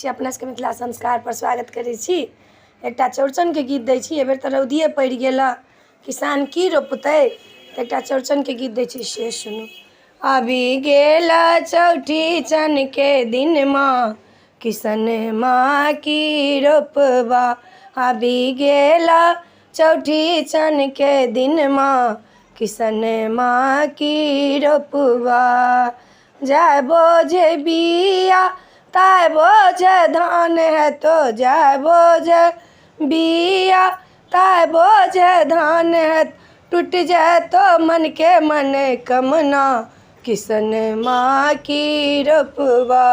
अपना सबके मिथिला संस्कार पर स्वागत करै छी। एकटा चौड़चन के गीत दै छी। एबेर तऽ रौदिये पड़ि गेल, किसान की रोपतै, एकटा चौड़चन के गीत दै छी, से सुनू। आबि गेल चौठी चन के दिन माँ, किसान माँ की रोपबा। आबि गेल चौठी चन के दिन माँ, किसान माँ की रोपबा। जाय बोझे बिया ताय बोझे धान है, तो जाय बोझे बिया ताय बोझे धान है। टूट जाए तो मन के मन कमना, किसान माँ की रोपबा।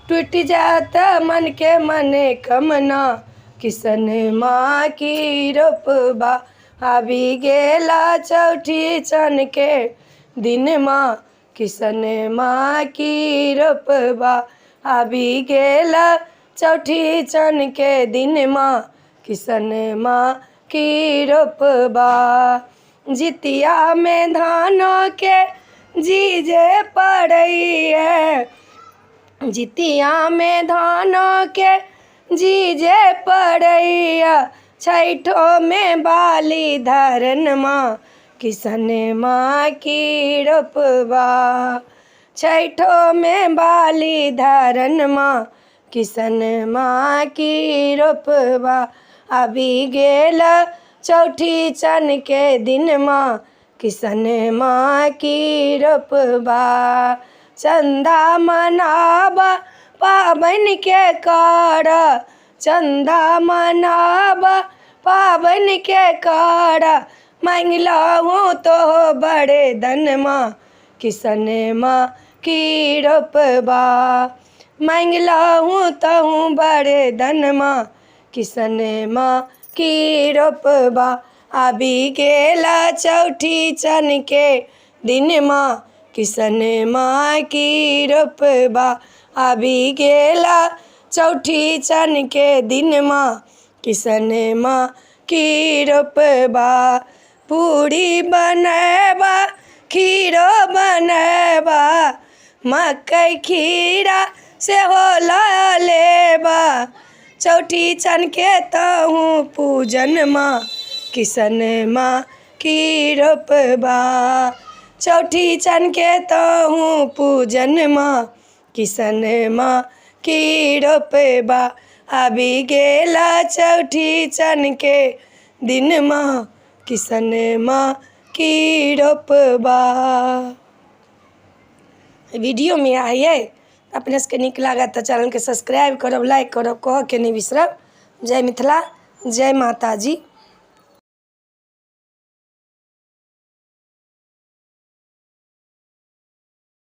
टूट जाए तो मन के मन कमना, किसान माँ की रोपबा। आबि गेला चौठी चन के दिन माँ, किसान माँ की रोपबा। आबि गेला चौठी चन के दिन माँ, किसान माँ की रोपबा। जितिया में धानों के जीजे पड़ैए, जितिया में धानों के जीजे पड़ैया। छैठो में बाली धरन माँ, किसान माँ की रोपबा। छैठो में बाली धरन माँ, किसान माँ की रोपबा। आबि गेल चौठी चन के दिन माँ, किसान माँ की रोपबा। चंदा मनाबा पाबन के कर, चंदा मनाबा पाबन के कर। मांगलहूँ तो बड़े धन माँ, किसान माँ की रोपबा। मांगलहूँ तहूँ बड़े धन माँ, किसान माँ की रोपबा। आबि गेला चौठी चन के दिन माँ, किसान माँ की रोपबा। आबि गेला चौठी चन के दिन माँ, किसान माँ की रोपबा। पूरी बनैबा खीरो बनैबा, मकई खीरा से हो लेबा। चौठी चन के तहूँ पूजन माँ, किसान माँ की रोपबा। चौठी चन के तहूँ पूजन माँ, किसान माँ की रोपबा। आबि गेला चौठी चन के दिन माँ, किसान माँ की रोपबा। वीडियो में आइए, अपने सबके नीक लागत तो चैनल के सब्सक्राइब करब, लाइक करब, कह के नहीं बिसरब। जय मिथिला, जय माता जी।